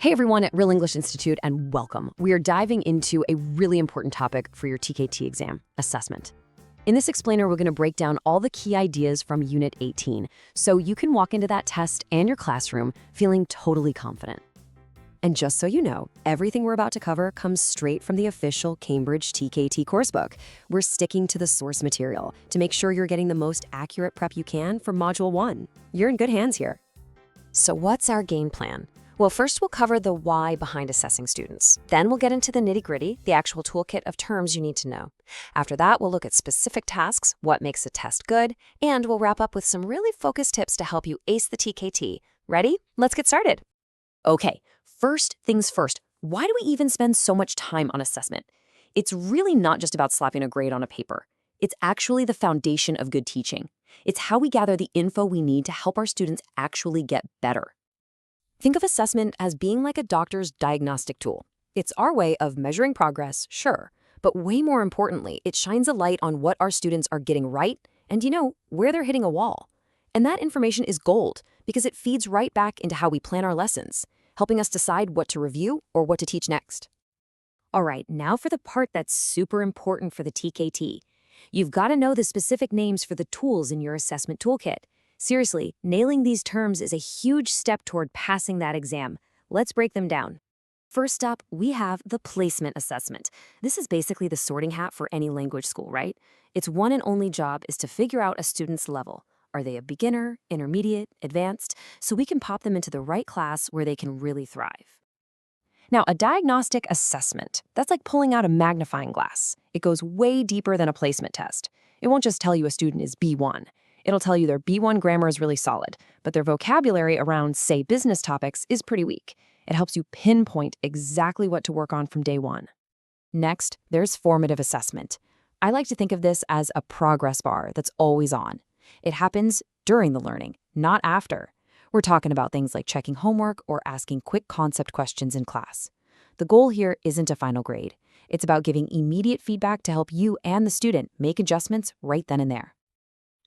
Hey everyone at Rhill English Institute, and welcome. We are diving into a really important topic for your TKT exam, assessment. In this explainer, we're going to break down all the key ideas from Unit 18, so you can walk into that test and your classroom feeling totally confident. And just so you know, everything we're about to cover comes straight from the official Cambridge TKT coursebook. We're sticking to the source material to make sure you're getting the most accurate prep you can for Module 1. You're in good hands here. So what's our game plan? Well, first we'll cover the why behind assessing students. Then we'll get into the nitty-gritty, the actual toolkit of terms you need to know. After that, we'll look at specific tasks, what makes a test good, and we'll wrap up with some really focused tips to help you ace the TKT. Ready? Let's get started. Okay, first things first. Why do we even spend so much time on assessment? It's really not just about slapping a grade on a paper. It's actually the foundation of good teaching. It's how we gather the info we need to help our students actually get better. Think of assessment as being like a doctor's diagnostic tool. It's our way of measuring progress, sure, but way more importantly, it shines a light on what our students are getting right and, where they're hitting a wall. And that information is gold because it feeds right back into how we plan our lessons, helping us decide what to review or what to teach next. All right, now for the part that's super important for the TKT. You've got to know the specific names for the tools in your assessment toolkit. Seriously, nailing these terms is a huge step toward passing that exam. Let's break them down. First up, we have the placement assessment. This is basically the sorting hat for any language school, right? Its one and only job is to figure out a student's level. Are they a beginner, intermediate, advanced? So we can pop them into the right class where they can really thrive. Now, a diagnostic assessment, that's like pulling out a magnifying glass. It goes way deeper than a placement test. It won't just tell you a student is B1. It'll tell you their B1 grammar is really solid, but their vocabulary around, say, business topics is pretty weak. It helps you pinpoint exactly what to work on from day one. Next, there's formative assessment. I like to think of this as a progress bar that's always on. It happens during the learning, not after. We're talking about things like checking homework or asking quick concept questions in class. The goal here isn't a final grade. It's about giving immediate feedback to help you and the student make adjustments right then and there.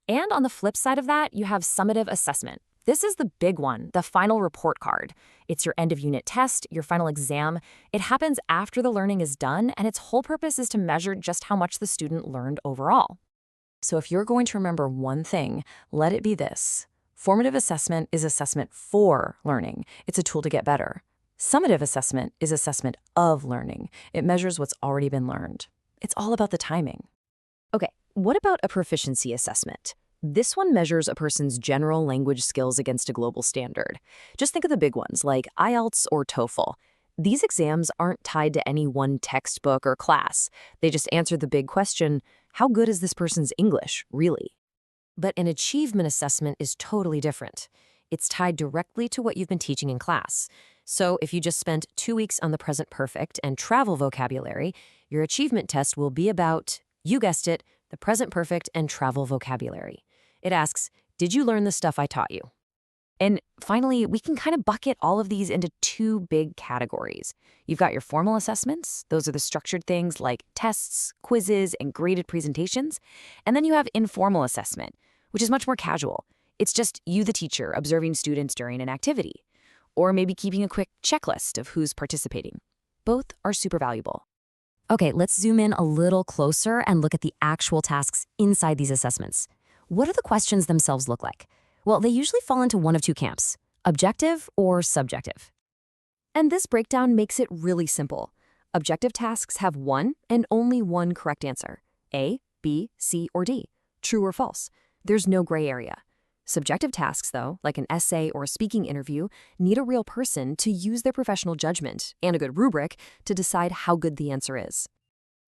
And on the flip side of that, you have summative assessment. This is the big one, the final report card. It's your end-of-unit test, your final exam. It happens after the learning is done, and its whole purpose is to measure just how much the student learned overall. So if you're going to remember one thing, let it be this. Formative assessment is assessment for learning. It's a tool to get better. Summative assessment is assessment of learning. It measures what's already been learned. It's all about the timing. Okay, what about a proficiency assessment? This one measures a person's general language skills against a global standard. Just think of the big ones like IELTS or TOEFL. These exams aren't tied to any one textbook or class. They just answer the big question, how good is this person's English, really? But an achievement assessment is totally different. It's tied directly to what you've been teaching in class. So if you just spent 2 weeks on the present perfect and travel vocabulary, your achievement test will be about, you guessed it, the present perfect and travel vocabulary. It asks, did you learn the stuff I taught you? And finally, we can kind of bucket all of these into two big categories. You've got your formal assessments. Those are the structured things like tests, quizzes, and graded presentations. And then you have informal assessment, which is much more casual. It's just you, the teacher, observing students during an activity, or maybe keeping a quick checklist of who's participating. Both are super valuable. Okay, let's zoom in a little closer and look at the actual tasks inside these assessments. What do the questions themselves look like? Well, they usually fall into one of two camps, objective or subjective. And this breakdown makes it really simple. Objective tasks have one and only one correct answer, A, B, C, or D, true or false. There's no gray area. Subjective tasks, though, like an essay or a speaking interview, need a real person to use their professional judgment and a good rubric to decide how good the answer is.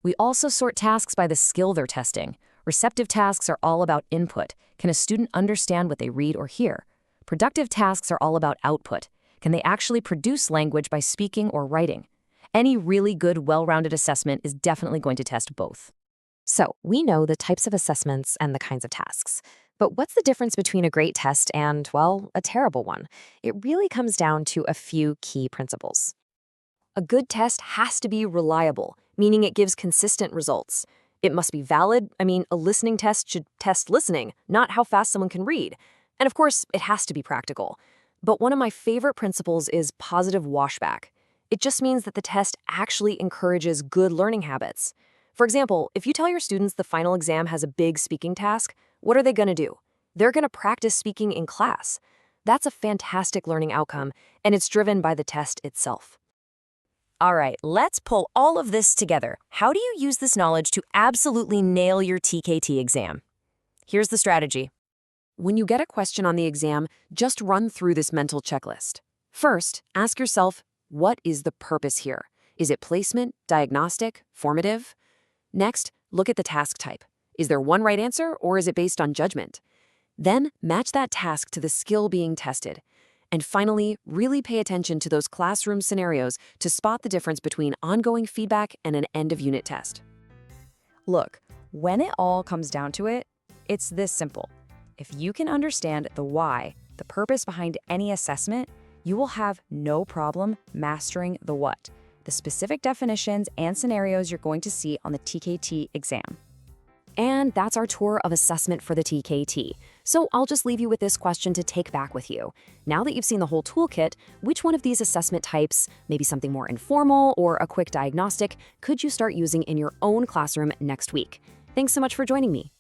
We also sort tasks by the skill they're testing. Receptive tasks are all about input. Can a student understand what they read or hear? Productive tasks are all about output. Can they actually produce language by speaking or writing? Any really good, well-rounded assessment is definitely going to test both. So we know the types of assessments and the kinds of tasks. But what's the difference between a great test and, well, a terrible one? It really comes down to a few key principles. A good test has to be reliable, meaning it gives consistent results. It must be valid. A listening test should test listening, not how fast someone can read. And of course, it has to be practical. But one of my favorite principles is positive washback. It just means that the test actually encourages good learning habits. For example, if you tell your students the final exam has a big speaking task, what are they going to do? They're going to practice speaking in class. That's a fantastic learning outcome, and it's driven by the test itself. All right, let's pull all of this together. How do you use this knowledge to absolutely nail your TKT exam? Here's the strategy. When you get a question on the exam, just run through this mental checklist. First, ask yourself, what is the purpose here? Is it placement, diagnostic, formative? Next, look at the task type. Is there one right answer, or is it based on judgment? Then, match that task to the skill being tested. And finally, really pay attention to those classroom scenarios to spot the difference between ongoing feedback and an end-of-unit test. Look, when it all comes down to it, it's this simple. If you can understand the why, the purpose behind any assessment, you will have no problem mastering the what, the specific definitions and scenarios you're going to see on the TKT exam. And that's our tour of assessment for the TKT. So I'll just leave you with this question to take back with you. Now that you've seen the whole toolkit, which one of these assessment types, maybe something more informal or a quick diagnostic, could you start using in your own classroom next week? Thanks so much for joining me.